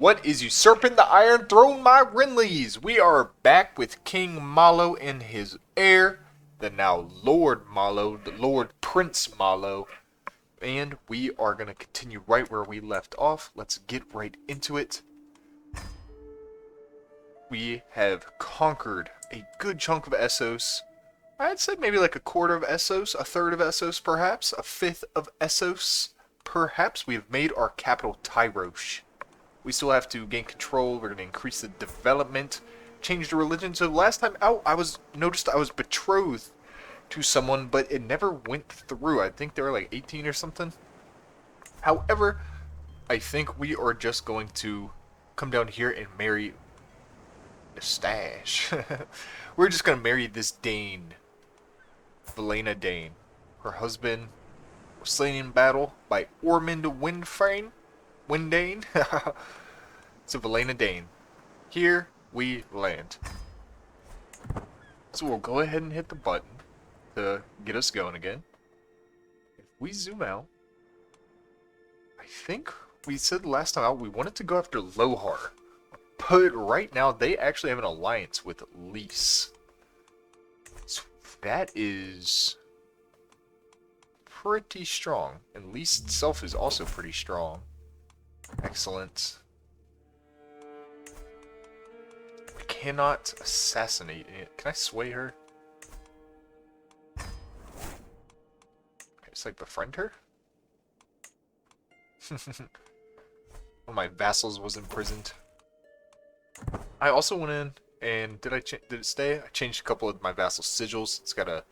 What is usurping the Iron Throne, my Renleys? We are back with King Malo and his heir, the now Lord Malo, the Lord Prince Malo, and we are going to continue right where we left off. Let's get right into it. We have conquered a good chunk of Essos. I'd say maybe like a quarter of Essos, a third of Essos perhaps, a fifth of Essos perhaps. We have made our capital Tyrosh. We still have to gain control. We're going to increase the development, change the religion. So last time out, I noticed I was betrothed to someone, but it never went through. I think they were like 18 or something. However, I think we are just going to come down here and marry the stash. We're just going to marry this Dane, Valena Dane. Her husband was slain in battle by Ormond Windfane. Windane. So Valena Dane. Here we land. So we'll go ahead and hit the button to get us going again. If we zoom out, I think we said last time out we wanted to go after Lohar. But right now they actually have an alliance with Lys. So that is pretty strong. And Lys itself is also pretty strong. Excellent. I cannot assassinate it. Can I sway her? It's like befriend her? One of my vassals was imprisoned. I also went in and did it stay? I changed a couple of my vassal sigils. It's got a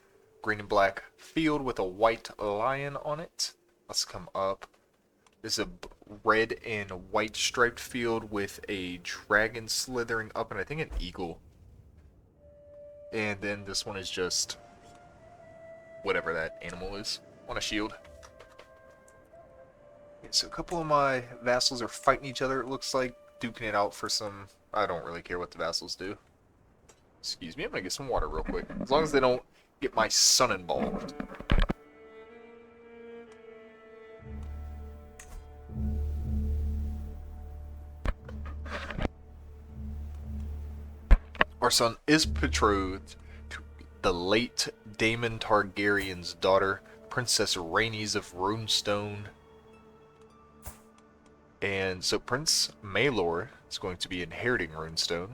green and black field with a white lion on it. Let's come up. This is a red and white striped field with a dragon slithering up and I think an eagle. And then this one is just whatever that animal is on a shield. Okay, so a couple of my vassals are fighting each other, it looks like, duking it out for some... I don't really care what the vassals do. Excuse me, I'm gonna get some water real quick. As long as they don't get my son involved. Our son is betrothed to the late Daemon Targaryen's daughter, Princess Rhaenys of Runestone. And so Prince Maelor is going to be inheriting Runestone.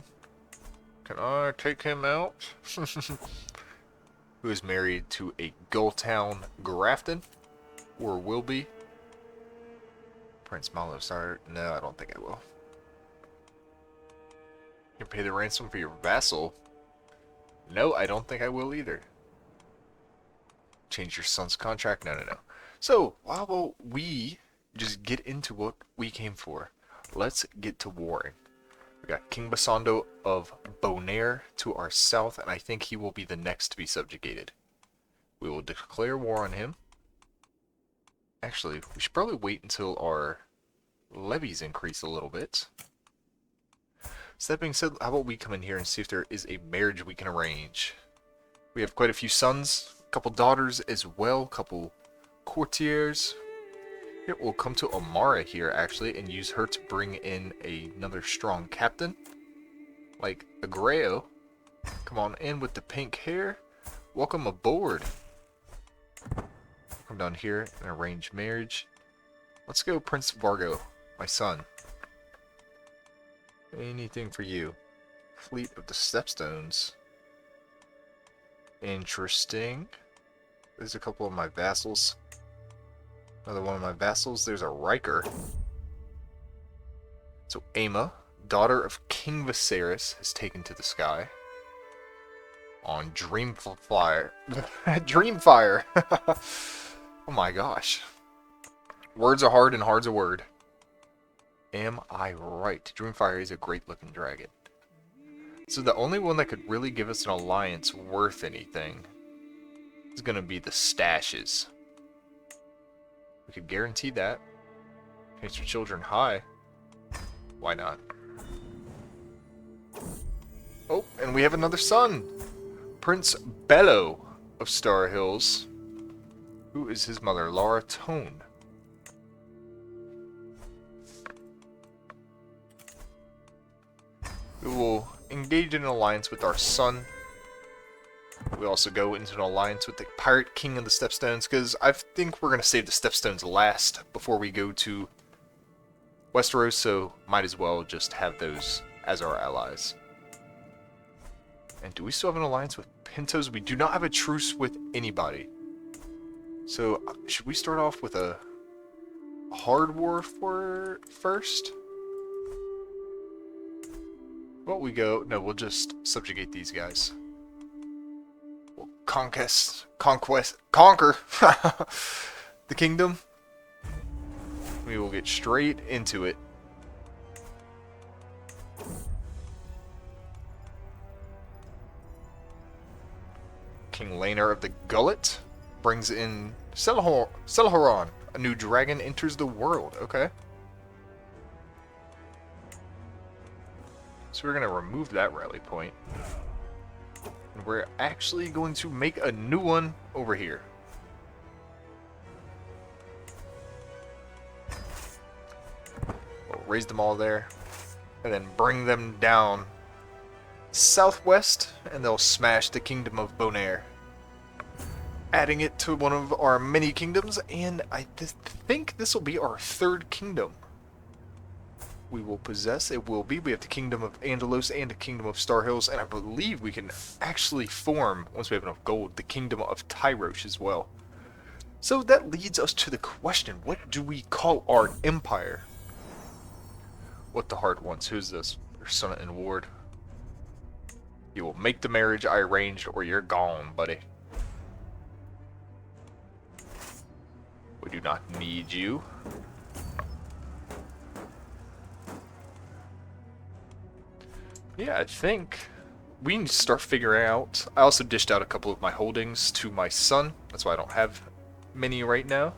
Can I take him out? Who is married to a Golathis Grafton, or will be. Prince Malo, sorry. No, I don't think I will. You can pay the ransom for your vassal. No, I don't think I will either. Change your son's contract? No. So, why will we just get into what we came for? Let's get to warring. We got King Basando of Bonaire to our south, and I think he will be the next to be subjugated. We will declare war on him. Actually, we should probably wait until our levies increase a little bit. So that being said, how about we come in here and see if there is a marriage we can arrange. We have quite a few sons, a couple daughters as well, a couple courtiers. Here, we'll come to Amara here, actually, and use her to bring in another strong captain. Like Agreo. Come on in with the pink hair. Welcome aboard. Come down here and arrange marriage. Let's go Prince Vargo, my son. Anything for you. Fleet of the Stepstones. Interesting. There's a couple of my vassals. Another one of my vassals. There's a Riker. So Aema, daughter of King Viserys, has taken to the sky. On Dreamfire. Dreamfire! Oh my gosh. Words are hard and hard's a word. Am I right? Dreamfire is a great looking dragon. So the only one that could really give us an alliance worth anything is going to be the Stashes. We could guarantee that. Paint your children high. Why not? Oh, and we have another son. Prince Bello of Star Hills. Who is his mother? Lara Tone. We will engage in an alliance with our son. We also go into an alliance with the Pirate King of the Stepstones, because I think we're going to save the Stepstones last before we go to Westeros, so might as well just have those as our allies. And do we still have an alliance with Pintos? We do not have a truce with anybody. So, should we start off with a hard war first? Well, we'll just subjugate these guys. We'll conquer the kingdom. We will get straight into it. King Laenor of the Gullet brings in Celehoron. A new dragon enters the world. Okay. So we're going to remove that rally point. And we're actually going to make a new one over here. We'll raise them all there. And then bring them down southwest. And they'll smash the kingdom of Bonaire. Adding it to one of our many kingdoms. And I think this will be our third kingdom we will possess. It will be. We have the Kingdom of Andalos and the Kingdom of Star Hills, and I believe we can actually form, once we have enough gold, the Kingdom of Tyrosh as well. So that leads us to the question, what do we call our empire? What the heart wants. Who's this? Your son and ward. You will make the marriage I arranged, or you're gone, buddy. We do not need you. Yeah, I think we need to start figuring out. I also dished out a couple of my holdings to my son. That's why I don't have many right now.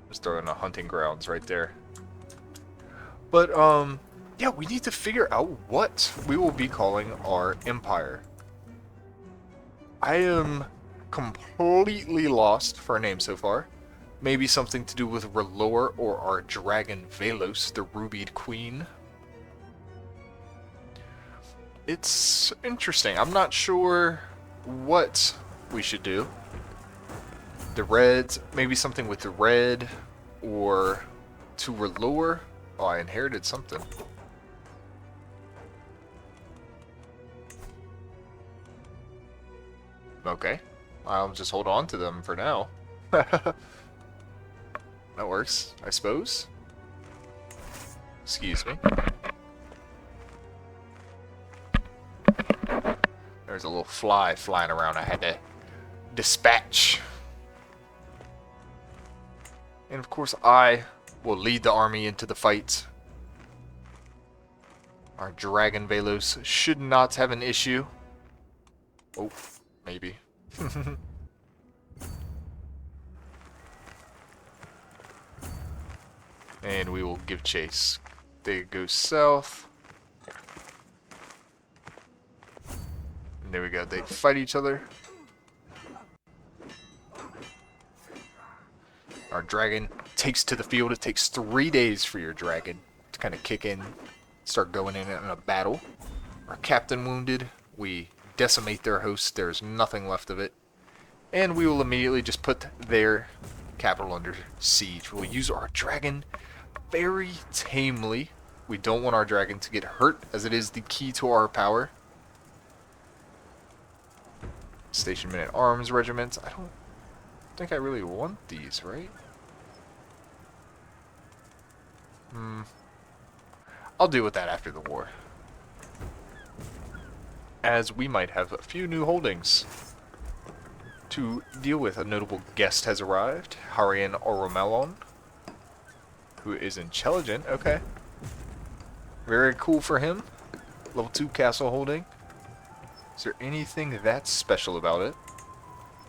Just throwing a hunting grounds right there. But, yeah, we need to figure out what we will be calling our empire. I am completely lost for a name so far. Maybe something to do with R'hllor or our dragon Velos, the Rubied Queen. It's interesting. I'm not sure what we should do. The reds, maybe something with the red, or to R'hllor. Oh, I inherited something. Okay. I'll just hold on to them for now. That works, I suppose. Excuse me. There's a little fly flying around I had to dispatch. And of course I will lead the army into the fight. Our Dragon Velos should not have an issue. Oh, maybe. And we will give chase. They go south. And there we go. They fight each other. Our dragon takes to the field. It takes 3 days for your dragon to kind of kick in, start going in a battle. Our captain wounded. We decimate their host. There's nothing left of it. And we will immediately just put their capital under siege. We'll use our dragon very tamely. We don't want our dragon to get hurt, as it is the key to our power. Station Men-at-Arms regiments. I don't think I really want these, right? I'll deal with that after the war. As we might have a few new holdings to deal with. A notable guest has arrived. Harian Oromelon, who is intelligent. Okay. Very cool for him. Level 2 castle holding. Is there anything that's special about it?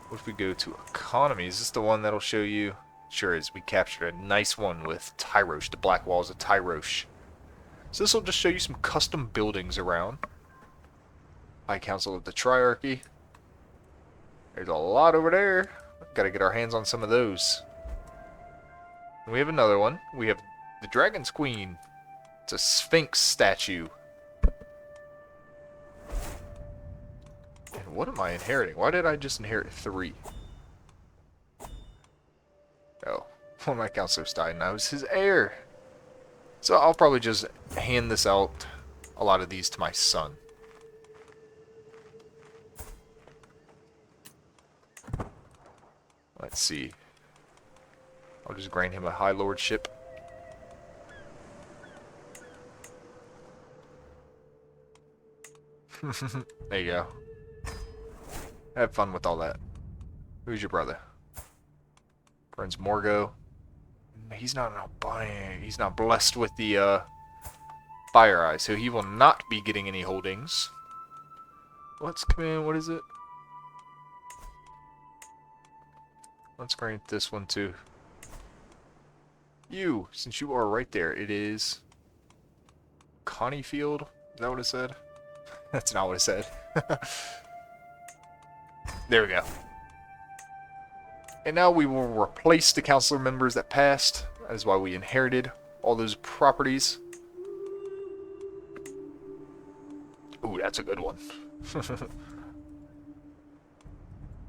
What if we go to economy? Is this the one that'll show you? Sure is. We captured a nice one with Tyrosh, the Black Walls of Tyrosh. So this will just show you some custom buildings around. High Council of the Triarchy. There's a lot over there. Gotta get our hands on some of those. And we have another one. We have the Dragon's Queen. It's a Sphinx statue. What am I inheriting? Why did I just inherit 3? Oh, one of my counselors died and I was his heir. So I'll probably just hand this out, a lot of these, to my son. Let's see. I'll just grant him a high lordship. There you go. Have fun with all that. Who's your brother? Prince Morgo. He's not an albino. He's not blessed with the fire eye, so he will not be getting any holdings. Let's come in. What is it? Let's grant this one too. You, since you are right there, it is Conniefield. Is that what it said? That's not what it said. There we go. And now we will replace the councilor members that passed. That is why we inherited all those properties. Ooh, that's a good one.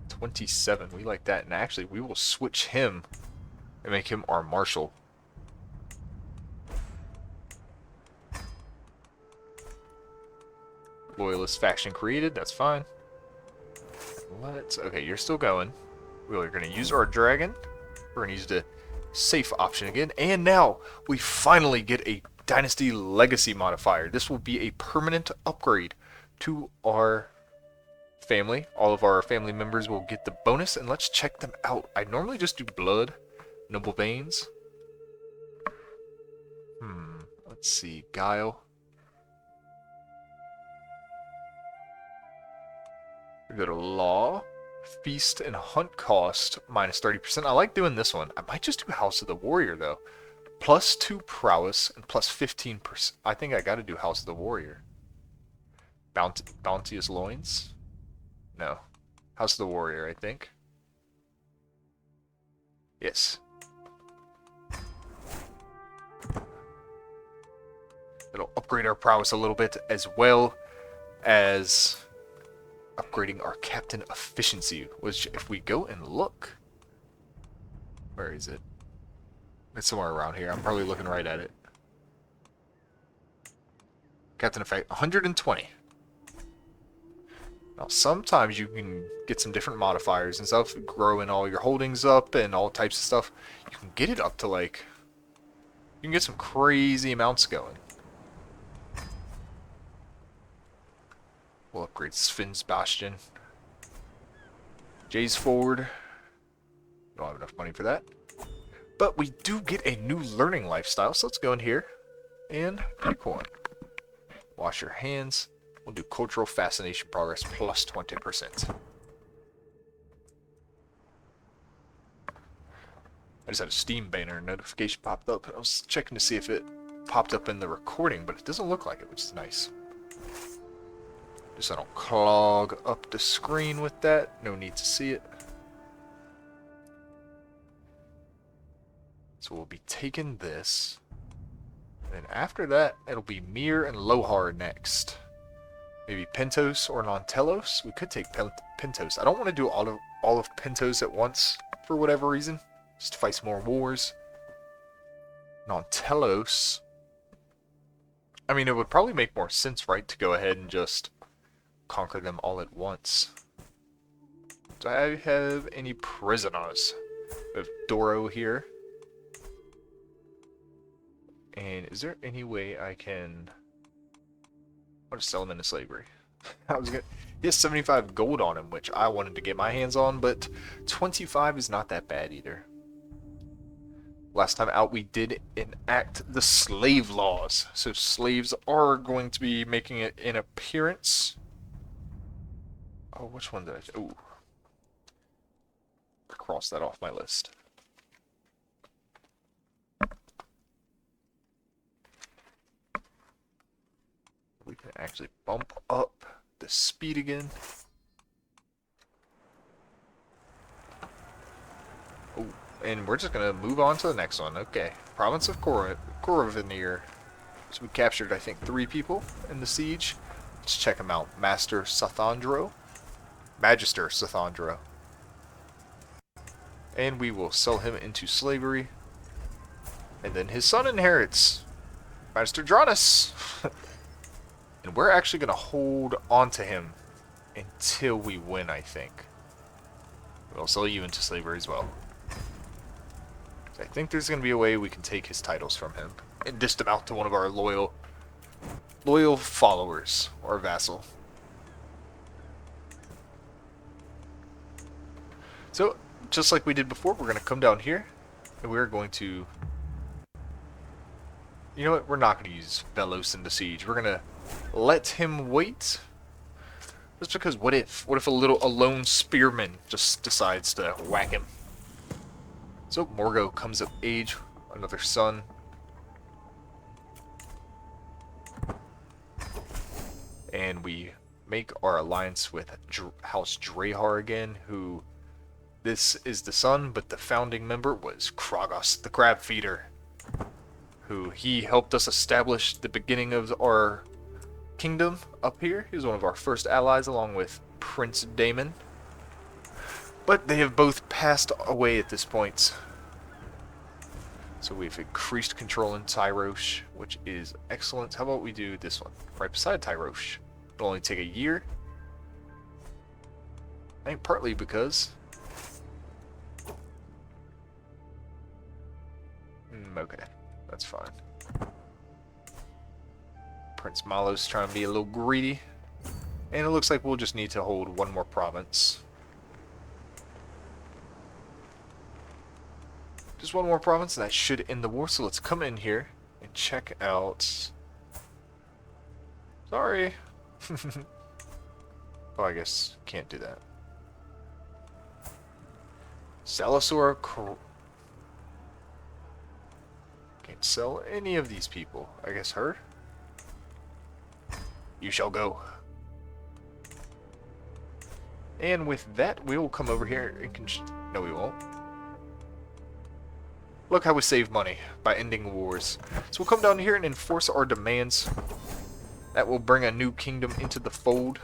27, we like that. And actually, we will switch him and make him our marshal. Loyalist faction created, that's fine. Okay, you're still going. We're going to use our dragon. We're going to use the safe option again. And now, we finally get a Dynasty Legacy modifier. This will be a permanent upgrade to our family. All of our family members will get the bonus, and let's check them out. I normally just do blood, noble veins. Let's see, guile. We go to law, feast, and hunt cost minus 30%. I like doing this one. I might just do House of the Warrior though. Plus 2 prowess and plus 15%. I think I got to do House of the Warrior. Bounteous loins. No. House of the Warrior, I think. Yes. It'll upgrade our prowess a little bit, as well as upgrading our captain efficiency, which if we go and look, where is it? It's somewhere around here. I'm probably looking right at it. Captain effect 120. Now sometimes you can get some different modifiers and stuff, growing all your holdings up and all types of stuff. You can get it up to like, you can get some crazy amounts going. We'll upgrade Sven's Bastion. Jay's Ford. Don't have enough money for that. But we do get a new learning lifestyle, so let's go in here and pick one. Wash your hands. We'll do Cultural Fascination Progress plus 20%. I just had a Steam banner notification popped up. I was checking to see if it popped up in the recording, but it doesn't look like it, which is nice. Just so I don't clog up the screen with that. No need to see it. So we'll be taking this. And after that, it'll be Mir and Lohar next. Maybe Pentos or Nontelos. We could take Pentos. I don't want to do all of Pentos at once for whatever reason. Just to fight some more wars. Nontelos. I mean, it would probably make more sense, right, to go ahead and just conquer them all at once. Do I have any prisoners? We have Doro here. And is there any way I can... I'll just sell him into slavery. He has 75 gold on him, which I wanted to get my hands on, but 25 is not that bad either. Last time out, we did enact the slave laws. So slaves are going to be making an appearance. Oh, which one did I... Ooh. Cross that off my list. We can actually bump up the speed again. Oh, and we're just going to move on to the next one. Okay. Province of Koravanir. So we captured, I think, 3 people in the siege. Let's check them out. Master Sathandro. Magister Sathandra. And we will sell him into slavery. And then his son inherits. Magister Dragonrider. And we're actually going to hold on to him until we win, I think. We'll sell you into slavery as well. I think there's going to be a way we can take his titles from him and dish them out to one of our loyal followers or vassal. So, just like we did before, we're going to come down here and we're going to... You know what? We're not going to use Velos into siege. We're going to let him wait. Just because what if a lone spearman just decides to whack him? So Morgo comes of age, another son. And we make our alliance with House Drahar again, who this is the son, but the founding member was Kragos, the crab feeder, who he helped us establish the beginning of our kingdom up here. He was one of our first allies along with Prince Daemon. But they have both passed away at this point. So we've increased control in Tyrosh, which is excellent. How about we do this one? Right beside Tyrosh. It'll only take a year. I think partly because... okay, that's fine. Prince Malo's trying to be a little greedy. And it looks like we'll just need to hold one more province. Just one more province, and that should end the war. So let's come in here and check out... Sorry. Oh, I guess can't do that. Salasor... Can't sell any of these people. I guess her? You shall go. And with that, we will come over here and no, we won't. Look how we save money by ending wars. So we'll come down here and enforce our demands. That will bring a new kingdom into the fold.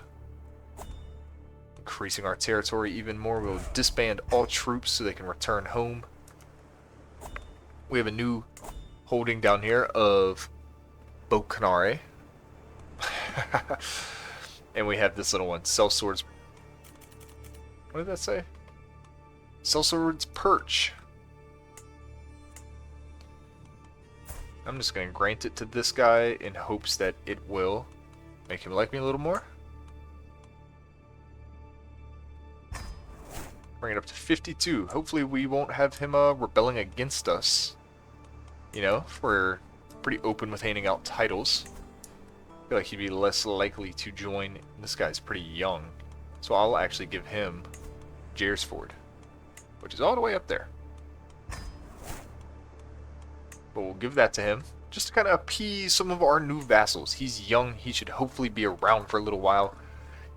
Increasing our territory even more. We'll disband all troops so they can return home. We have a new holding down here of Bokanare. And we have this little one, Sellsword's... What did that say? Sellsword's Perch. I'm just going to grant it to this guy in hopes that it will make him like me a little more. Bring it up to 52. Hopefully we won't have him rebelling against us. You know, if we're pretty open with handing out titles. I feel like he'd be less likely to join. This guy's pretty young. So I'll actually give him Jersford, which is all the way up there. But we'll give that to him, just to kind of appease some of our new vassals. He's young, he should hopefully be around for a little while.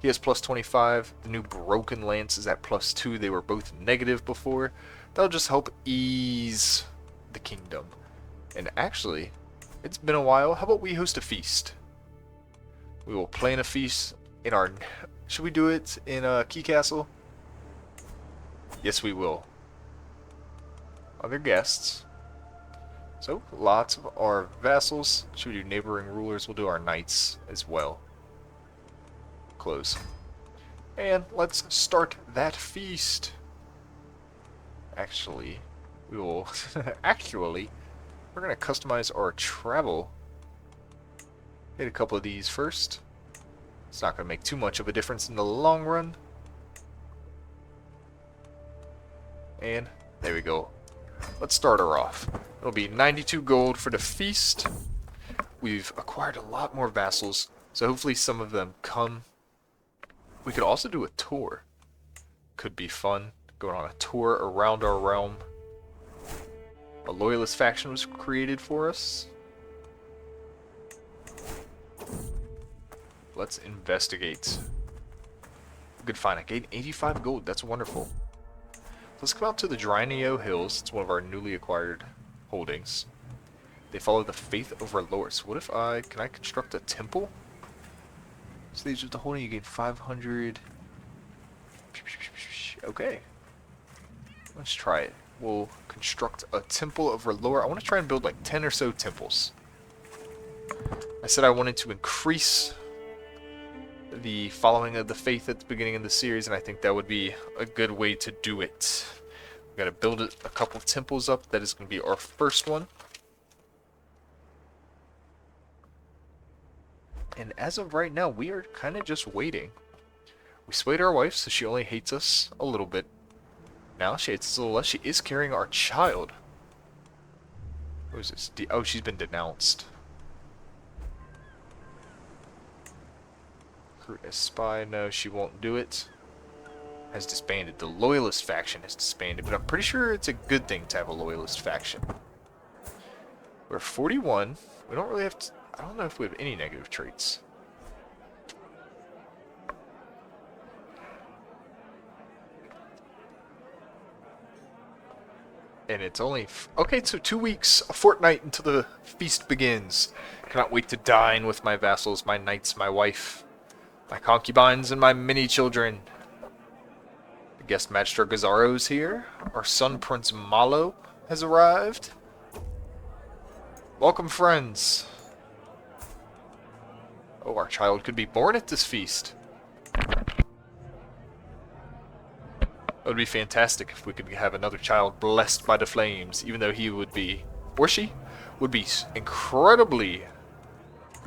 He has plus 25, the new Broken Lance is at plus 2, they were both negative before. That'll just help ease the kingdom. And actually, it's been a while, how about we host a feast? We will plan a feast in our... Should we do it in Key Castle? Yes, we will. Other guests. So, lots of our vassals. Should we do neighboring rulers? We'll do our knights as well. Close. And let's start that feast. Actually, we will... Actually, we're going to customize our travel. Hit a couple of these first. It's not going to make too much of a difference in the long run. And there we go. Let's start her off. It'll be 92 gold for the feast. We've acquired a lot more vassals, so hopefully some of them come. We could also do a tour. Could be fun, going on a tour around our realm. A loyalist faction was created for us. Let's investigate. Good find. I gained 85 gold. That's wonderful. Let's come out to the Dryneo Hills. It's one of our newly acquired holdings. They follow the faith of our lords. What if can I construct a temple? Stage of the holding, you gain 500. Okay. Let's try it. We'll construct a temple of Relore. I want to try and build like 10 or so temples. I said I wanted to increase the following of the faith at the beginning of the series, and I think that would be a good way to do it. We've got to build a couple of temples up. That is going to be our first one. And as of right now, we are kind of just waiting. We swayed our wife, so she only hates us a little bit. Now she hates us a little less. She is carrying our child. Who is this? Oh, she's been denounced. Recruit a spy. No, she won't do it. Has disbanded. The Loyalist faction has disbanded, but I'm pretty sure it's a good thing to have a Loyalist faction. We're 41. We don't really have to... I don't know if we have any negative traits. And it's only... Okay, so 2 weeks, a fortnight until the feast begins. Cannot wait to dine with my vassals, my knights, my wife, my concubines, and my many children. The guest Magister Gazzaro's here. Our son, Prince Malo, has arrived. Welcome, friends. Oh, our child could be born at this feast. It would be fantastic if we could have another child blessed by the flames, even though he would be, or she, would be incredibly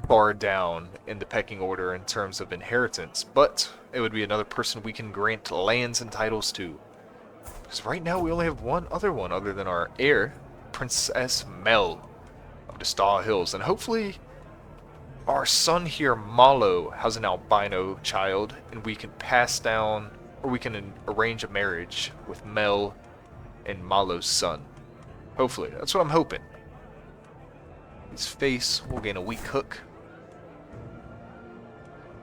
far down in the pecking order in terms of inheritance. But it would be another person we can grant lands and titles to. Because right now we only have one other than our heir, Princess Mel of the Star Hills. And hopefully our son here, Malo, has an albino child, and we can pass down, or we can arrange a marriage with Mel and Malo's son. Hopefully. That's what I'm hoping. His face will gain a weak hook.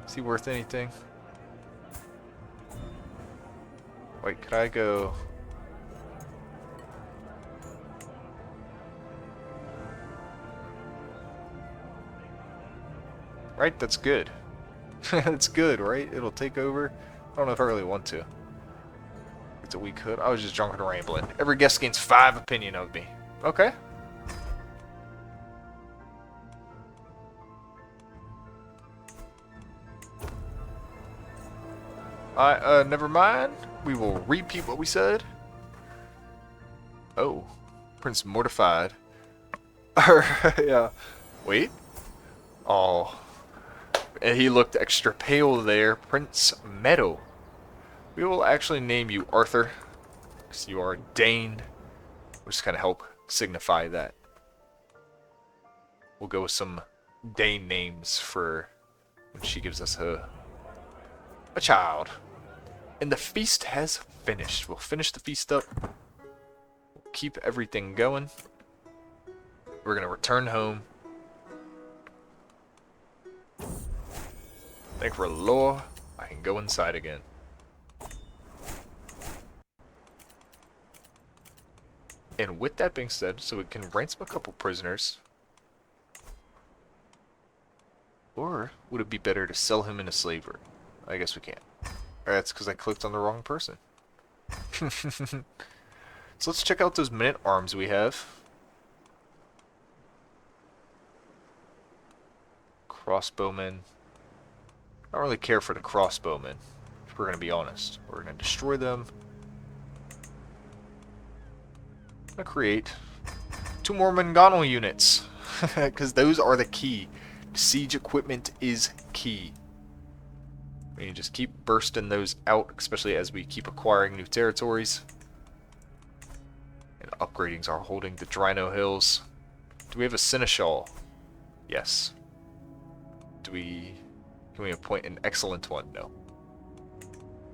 Is he worth anything? Wait, could I go... Right, that's good. That's good, right? It'll take over. I don't know if I really want to. It's a weak hood. I was just drunk and rambling. Every guest gains 5 opinion of me. Okay. Never mind. We will repeat what we said. Oh. Prince mortified. Yeah. Wait. Oh. And he looked extra pale there. Prince Meadow. We will actually name you Arthur, because you are Dane. We'll just kind of help signify that. We'll go with some Dane names for when she gives us a child. And the feast has finished. We'll finish the feast up. We'll keep everything going. We're going to return home. Thank for law. I can go inside again. And with that being said, so we can ransom a couple prisoners. Or would it be better to sell him into slavery? I guess we can't. Or that's because I clicked on the wrong person. So let's check out those men-at-arms we have. Crossbowmen. I don't really care for the crossbowmen, if we're going to be honest. We're going to destroy them. I'm going to create 2 more Mangano units, because those are the key. Siege equipment is key. We need to just keep bursting those out, especially as we keep acquiring new territories. And upgrading our holding the Drino Hills. Do we have a Seneschal? Yes. Can we appoint an excellent one? No.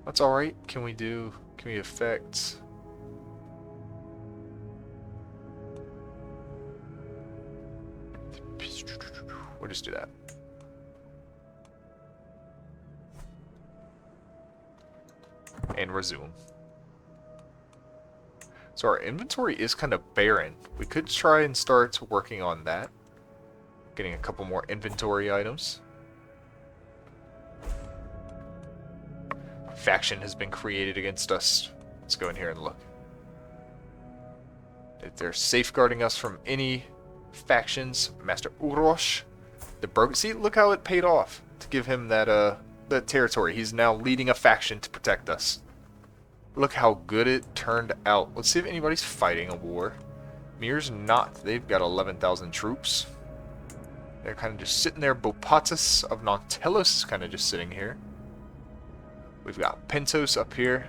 That's alright. Can we affect... We'll just do that. And resume. So our inventory is kind of barren. We could try and start working on that. Getting a couple more inventory items. faction has been created against us. Let's go in here and look. If they're safeguarding us from any factions, Master Urosh, the broken. See, look how it paid off to give him that that territory. He's now leading a faction to protect us. Look how good it turned out. Let's see if anybody's fighting a war. Mir's not. They've got 11,000 troops. They're kind of just sitting there. Bopatis of Nontelos is kind of just sitting here. We've got Pentos up here.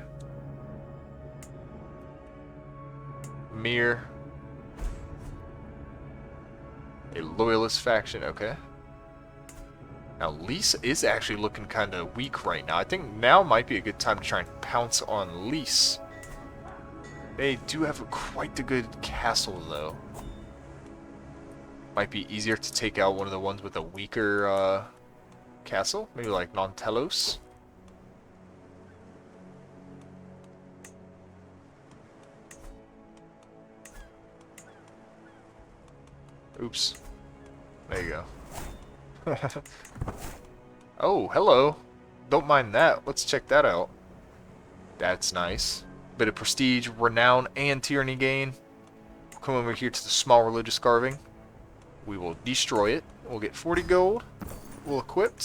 Mir. A loyalist faction, okay. Now, Lise is actually looking kind of weak right now. I think now might be a good time to try and pounce on Lise. They do have quite a good castle, though. Might be easier to take out one of the ones with a weaker castle. Maybe like Nontelos. Oops. There you go. Oh, hello. Don't mind that. Let's check that out. That's nice. Bit of prestige, renown, and tyranny gain. Come over here to the small religious carving. We will destroy it. We'll get 40 gold. We'll equip.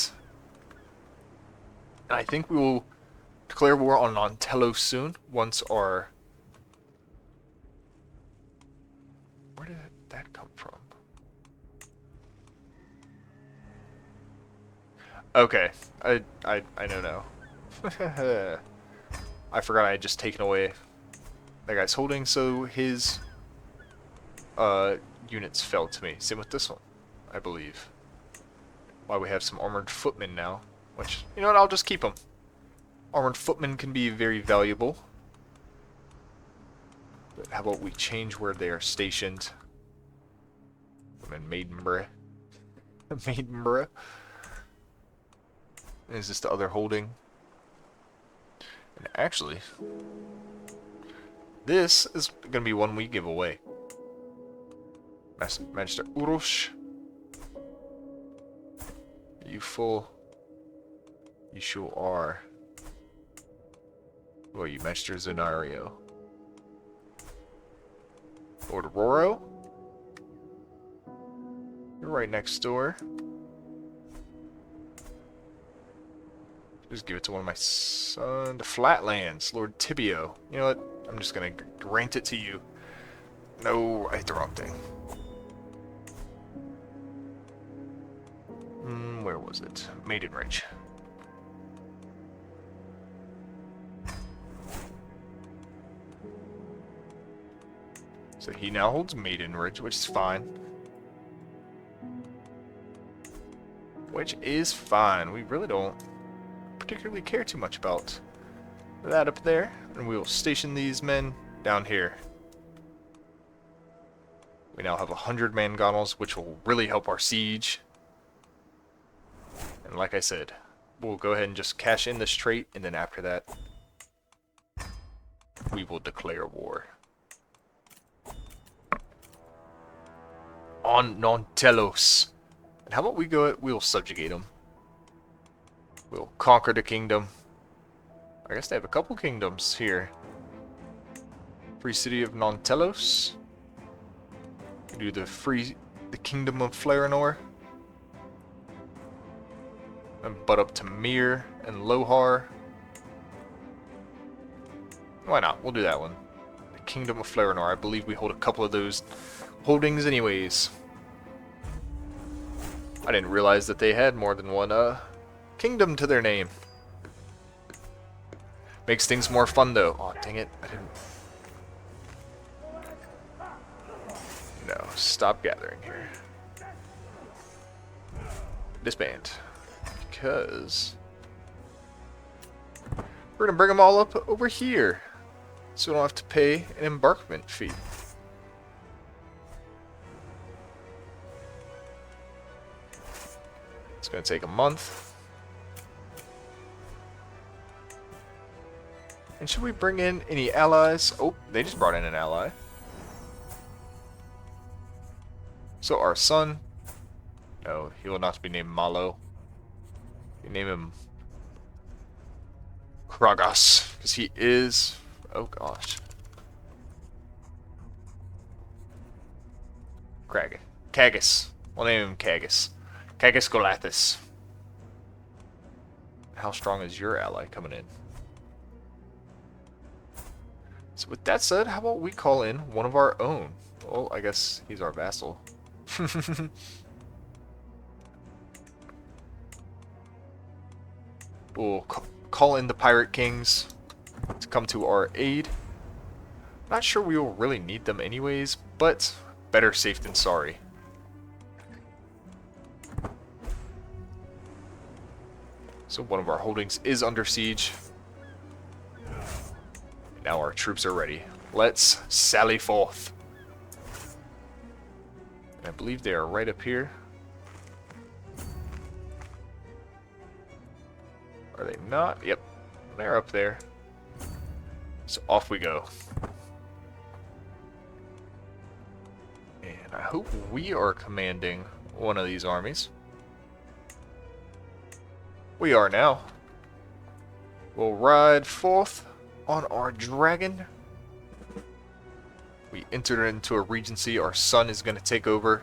And I think we will declare war on Nontelos soon. Once our... Where did that come from? Okay. I know now. I forgot I had just taken away that guy's holding, so his units fell to me. Same with this one, I believe. Why we have some armored footmen now, which, you know what, I'll just keep them. Armored footmen can be very valuable. But how about we change where they are stationed? I'm in Maidenborough. Maidenborough. Is this the other holding? And actually, this is going to be one we give away. Master Urosh. Are you full? You sure are. Who are you, Master Zenario? Lord Roro? You're right next door. Just give it to one of my sons. The Flatlands, Lord Tibio. You know what? I'm just gonna grant it to you. No, I hit the wrong thing. Where was it? Maidenridge. So he now holds Maidenridge, which is fine. Which is fine. We really don't particularly care too much about that up there, and we will station these men down here. We now have 100 mangonels, which will really help our siege. And like I said, we'll go ahead and just cash in this trait, and then after that, we will declare war on Nontelos. And how about we go? We'll subjugate them. We'll conquer the kingdom. I guess they have a couple kingdoms here. Free city of Nontelos. We do the kingdom of Flarenor. And butt up to Mir and Lohar. Why not? We'll do that one. The kingdom of Flarenor. I believe we hold a couple of those holdings anyways. I didn't realize that they had more than one kingdom to their name. Makes things more fun though. Oh, dang it. I didn't... No, stop gathering here. Disband. Because... we're gonna bring them all up over here. So we don't have to pay an embarkment fee. It's gonna take a month. And should we bring in any allies? Oh, they just brought in an ally. So our son... no, he will not be named Malo. We name him Kragas, because he is... Oh gosh. Kagas. We'll name him Kagas. Kagas Golathis. How strong is your ally coming in? So with that said, how about we call in one of our own? Well, I guess he's our vassal. We'll call in the Pirate Kings to come to our aid. Not sure we will really need them anyways, but better safe than sorry. So one of our holdings is under siege. Now our troops are ready. Let's sally forth. And I believe they are right up here. Are they not? Yep. They're up there. So off we go. And I hope we are commanding one of these armies. We are now. We'll ride forth on our dragon. We entered into a regency. Our son is going to take over.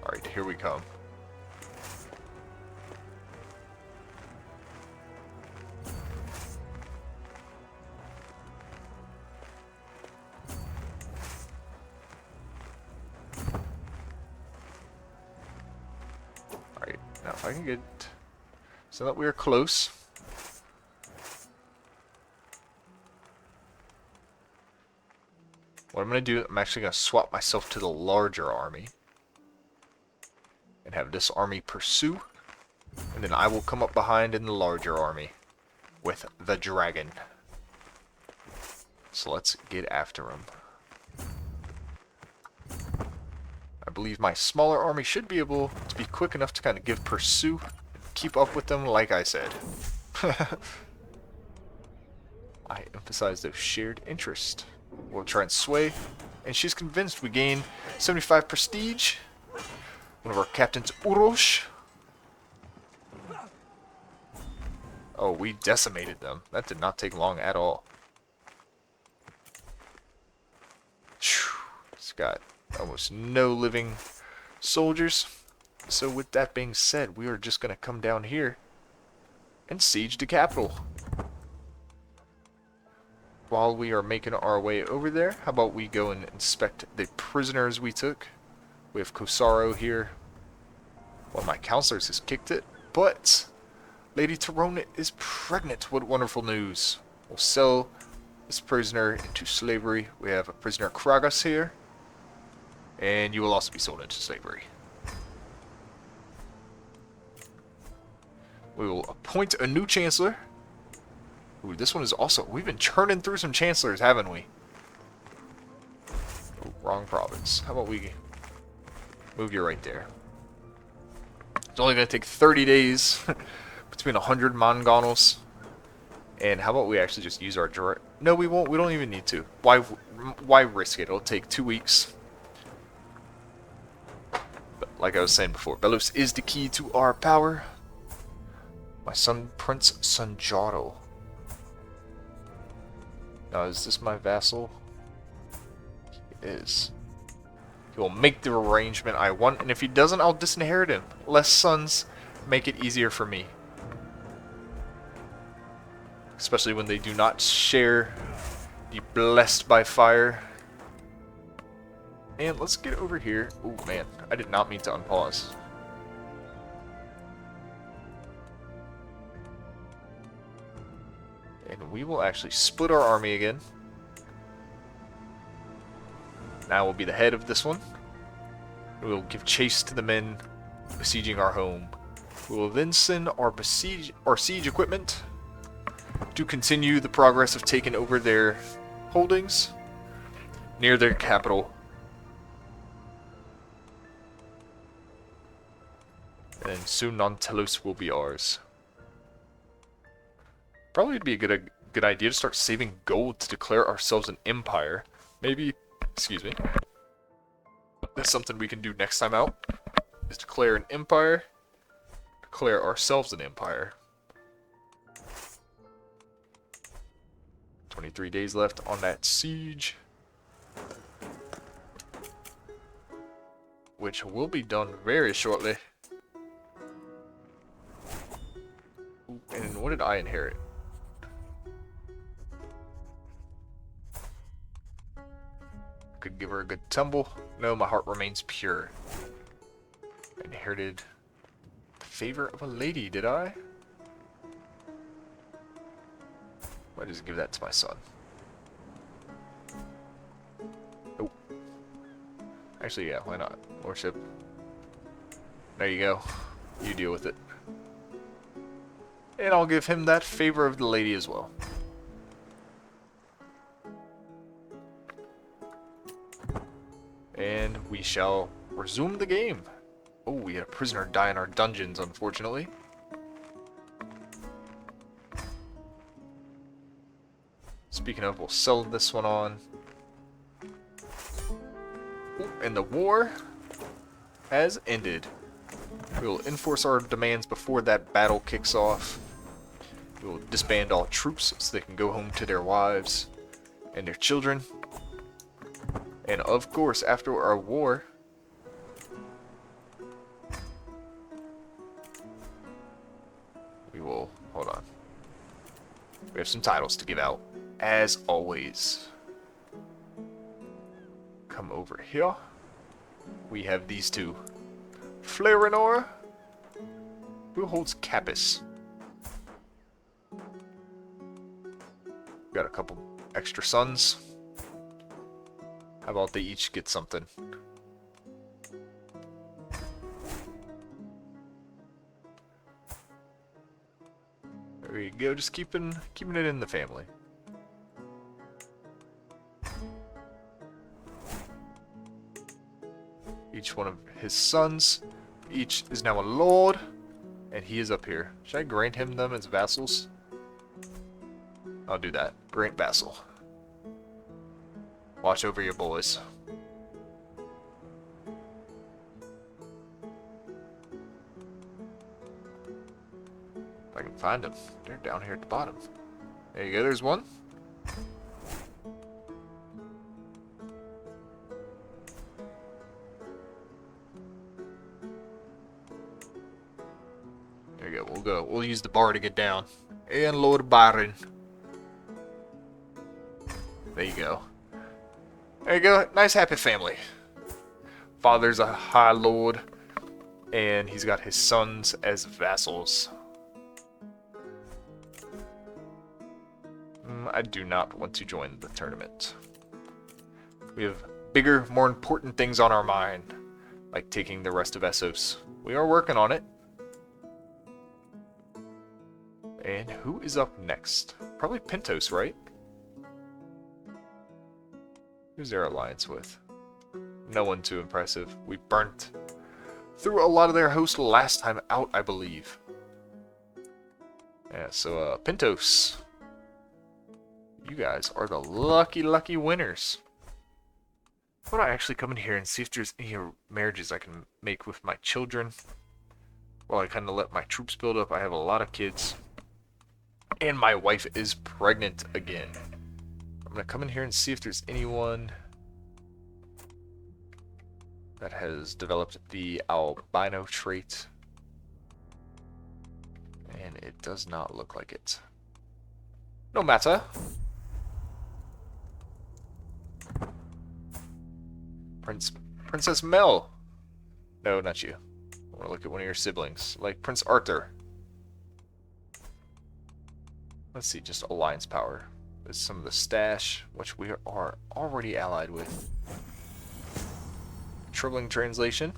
Alright, here we come. Alright, now if I can get so that we are close. What I'm going to do, I'm actually going to swap myself to the larger army. And have this army pursue. And then I will come up behind in the larger army. With the dragon. So let's get after him. I believe my smaller army should be able to be quick enough to kind of give pursuit. Keep up with them like I said. I emphasize those shared interests. We'll try and sway. And she's convinced we gain 75 prestige. One of our captains, Urosh. Oh, we decimated them. That did not take long at all. It's got almost no living soldiers. So with that being said, we are just going to come down here and siege the capital. While we are making our way over there, how about we go and inspect the prisoners we took? We have Kosaro here. One of my counselors has kicked it, but Lady Tyrone is pregnant. What wonderful news. We'll sell this prisoner into slavery. We have a prisoner Kragas here, and you will also be sold into slavery. We will appoint a new chancellor. Ooh, this one is also... We've been churning through some chancellors, haven't we? Ooh, wrong province. How about we move you right there? It's only going to take 30 days between 100 Mongonos. And how about we actually just use our direct... No, we won't. We don't even need to. Why risk it? It'll take 2 weeks. But like I was saying before, Belos is the key to our power. My son, Prince Sanjaro. Now, is this my vassal? He is. He will make the arrangement I want, and if he doesn't, I'll disinherit him. Less sons make it easier for me. Especially when they do not share the blessed by fire. And let's get over here. Oh man, I did not mean to unpause. And we will actually split our army again. Now we'll be the head of this one. We will give chase to the men besieging our home. We will then send our siege equipment to continue the progress of taking over their holdings near their capital. And soon Non-Telos will be ours. Probably would be a good idea to start saving gold to declare ourselves an empire. Maybe, excuse me. That's something we can do next time out. is declare an empire. Declare ourselves an empire. 23 days left on that siege, which will be done very shortly. Ooh, and what did I inherit? Could give her a good tumble. No, my heart remains pure. Inherited the favor of a lady, did I? Might just give that to my son. Oh. Actually, yeah, why not? Lordship. There you go. You deal with it. And I'll give him that favor of the lady as well. And we shall resume the game. Oh, we had a prisoner die in our dungeons, unfortunately. Speaking of, we'll sell this one on. Ooh, and the war has ended. We will enforce our demands before that battle kicks off. We will disband all troops so they can go home to their wives and their children. And of course, after our war, we will, hold on. We have some titles to give out. As always, come over here. We have these two. Flarenor, who holds Capus. Got a couple extra sons. How about they each get something? There you go, just keeping it in the family. Each one of his sons, each is now a lord, and he is up here. Should I grant him them as vassals? I'll do that. Grant vassal. Watch over your boys. If I can find them. They're down here at the bottom. There you go, there's one. There you go, we'll use the bar to get down. And Lord Byron. There you go. There you go, nice happy family. Father's a high lord, and he's got his sons as vassals. I do not want to join the tournament. We have bigger, more important things on our mind, like taking the rest of Essos. We are working on it. And who is up next? Probably Pentos, right? Who's their alliance with? No one too impressive. We burnt through a lot of their host last time out, I believe. Yeah, so Pentos. You guys are the lucky winners. Why don't I actually come in here and see if there's any marriages I can make with my children? While I kind of let my troops build up. I have a lot of kids. And my wife is pregnant again. I'm going to come in here and see if there's anyone that has developed the albino trait. And it does not look like it. No matter. Princess Mel. No, not you. I want to look at one of your siblings, like Prince Arthur. Let's see, just alliance power. There's some of the stash, which we are already allied with. Troubling translation.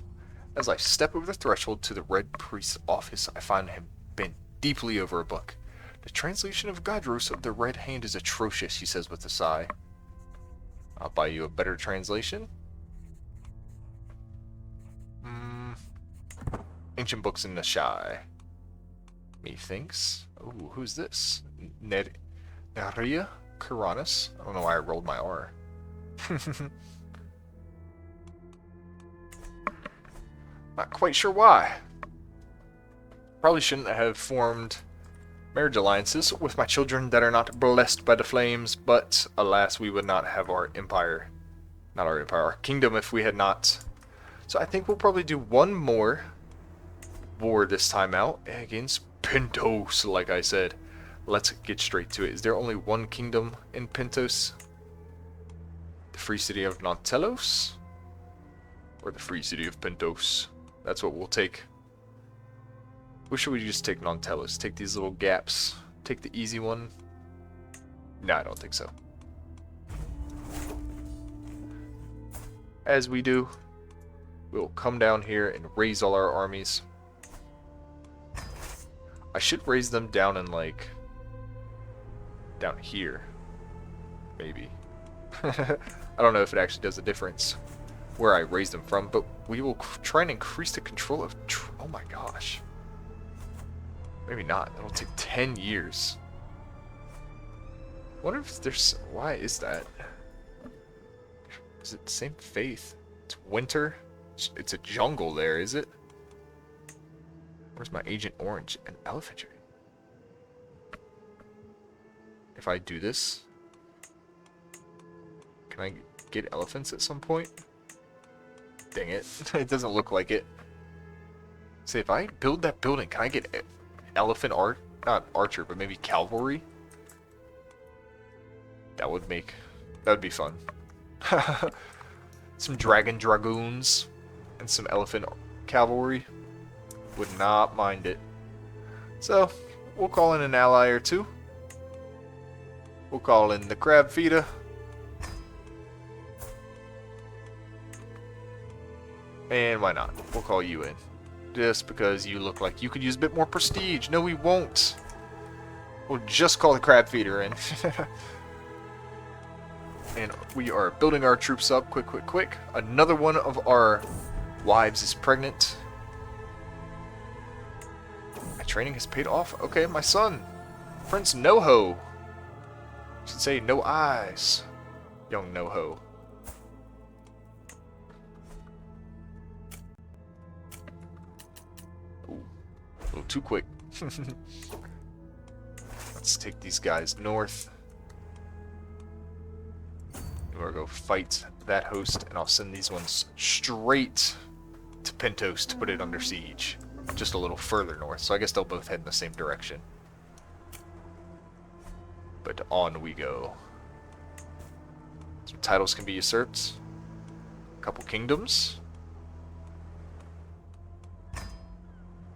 As I step over the threshold to the Red Priest's office, I find him bent deeply over a book. The translation of Godros of the Red Hand is atrocious, he says with a sigh. I'll buy you a better translation. Ancient books in the shy. Methinks. Ooh, who's this? Neria Kuranis? I don't know why I rolled my R. Not quite sure why. Probably shouldn't have formed marriage alliances with my children that are not blessed by the flames, but alas, we would not have our empire. Not our empire, our kingdom if we had not. So I think we'll probably do one more war this time out against Pentos, like I said. Let's get straight to it. Is there only one kingdom in Pentos? The free city of Nontelos? Or the free city of Pentos? That's what we'll take. Or should we just take Nontelos? Take these little gaps? Take the easy one? No, I don't think so. As we do, we'll come down here and raise all our armies. I should raise them down in, like, down here. Maybe. I don't know if it actually does a difference where I raise them from, but we will try and increase the control of... Oh my gosh. Maybe not. It'll take 10 years. I wonder if there's... Why is that? Is it the same faith? It's winter? It's a jungle there, is it? Where's my Agent Orange and Elephantry? If I do this, can I get elephants at some point? Dang it. It doesn't look like it. See, if I build that building, can I get elephant art? Not archer, but maybe cavalry? That would be fun. Some dragon dragoons and some elephant cavalry. Would not mind it. So, we'll call in an ally or two. We'll call in the crab feeder. And why not? We'll call you in. Just because you look like you could use a bit more prestige. No, we won't. We'll just call the crab feeder in. And we are building our troops up. Quick, quick, quick. Another one of our wives is pregnant. My training has paid off. Okay, my son. Prince Noho. Should say no eyes. Young Noho. Ooh, a little too quick. Let's take these guys north. We're gonna go fight that host, and I'll send these ones straight to Pentos to put it under siege. Just a little further north, so I guess they'll both head in the same direction. But on we go. Some titles can be usurped. A couple kingdoms.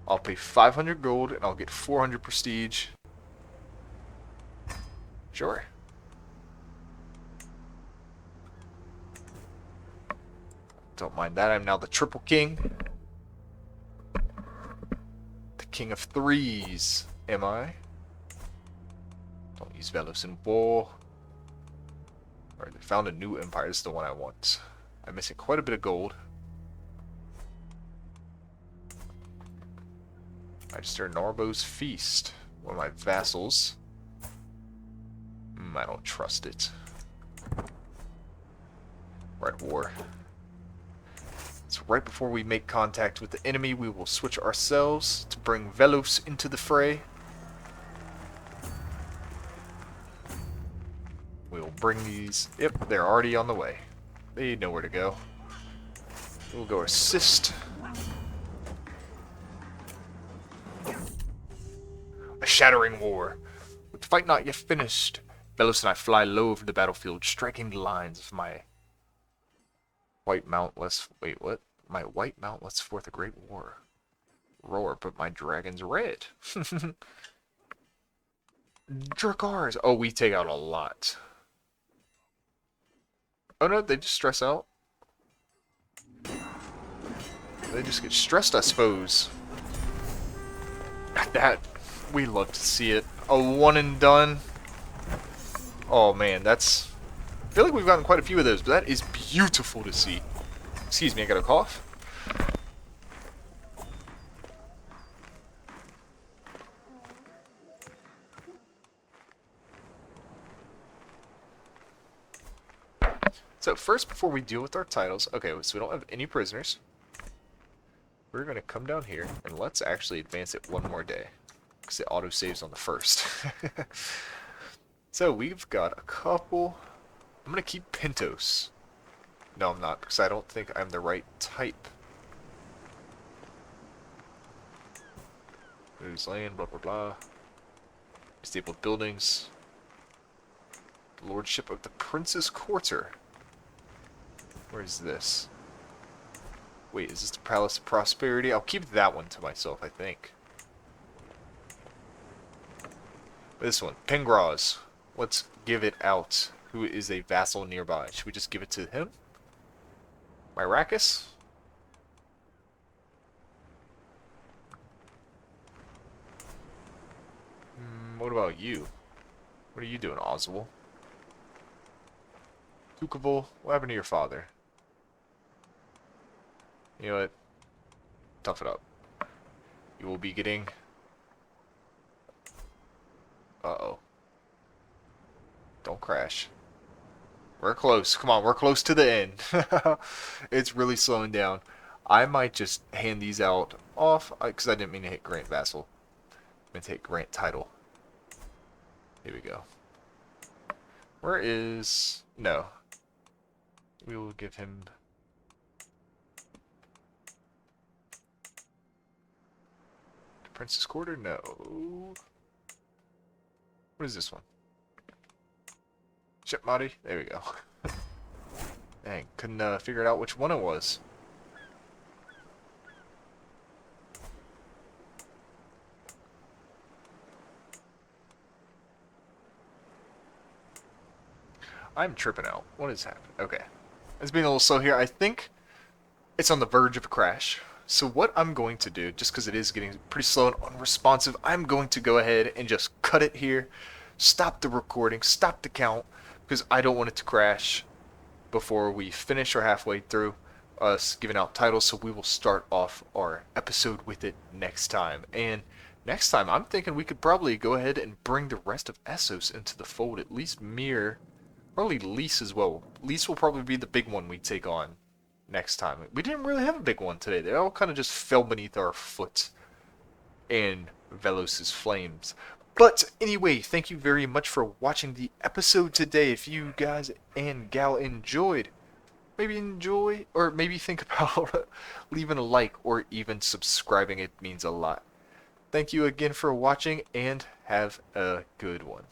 I'll pay 500 gold, and I'll get 400 prestige. Sure. Don't mind that. I'm now the triple king. The king of threes, am I? Don't use Velos in war. Alright, they found a new empire. This is the one I want. I'm missing quite a bit of gold. Magister Narbo's Feast. One of my vassals. I don't trust it. We're at war. So right before we make contact with the enemy, we will switch ourselves to bring Velos into the fray. We'll bring these... Yep, they're already on the way. They know where to go. We'll go assist. A shattering war. With the fight not yet finished, Velos and I fly low over the battlefield, striking the lines of my... White Mount less... Wait, what? My white mount lets forth a great roar, but my dragon's red. Drakars! Oh, we take out a lot. Oh no, they just stress out. They just get stressed, I suppose. That, we love to see it. A one and done. Oh man, that's... I feel like we've gotten quite a few of those, but that is beautiful to see. Excuse me, I got a cough. So first, before we deal with our titles, okay, so we don't have any prisoners. we're going to come down here, and let's actually advance it one more day, because it auto-saves on the first. So we've got a couple. I'm going to keep Pintos. No, I'm not, because I don't think I'm the right type. There's land, blah, blah, blah. Stable buildings. The Lordship of the Prince's Quarter. Where is this? Wait, is this the Palace of Prosperity? I'll keep that one to myself, I think. This one, Pengraz. Let's give it out. Who is a vassal nearby? Should we just give it to him? Myrakis? What about you? What are you doing, Oswald? Tukavul, what happened to your father? You know what? Tough it up. You will be getting... Uh-oh. Don't crash. We're close. Come on, we're close to the end. It's really slowing down. I might just hand these out off, because I didn't mean to hit Grant Vassal. I meant to hit Grant Title. Here we go. Where is... No. We will give him... The Prince's Quarter? No. What is this one? Shipmati? There we go. Dang, couldn't figure out which one it was. I'm tripping out. What is happening? Okay. It's being a little slow here. I think it's on the verge of a crash. So what I'm going to do, just because it is getting pretty slow and unresponsive, I'm going to go ahead and just cut it here. Stop the recording. Stop the count. Because I don't want it to crash before we finish or halfway through us giving out titles. So we will start off our episode with it next time. And next time, I'm thinking we could probably go ahead and bring the rest of Essos into the fold. At least Mir... Probably Lise as well. Lise will probably be the big one we take on next time. We didn't really have a big one today. They all kind of just fell beneath our foot in Velos's flames. But anyway, thank you very much for watching the episode today. If you guys and gal enjoyed, maybe enjoy, or maybe think about leaving a like or even subscribing. It means a lot. Thank you again for watching, and have a good one.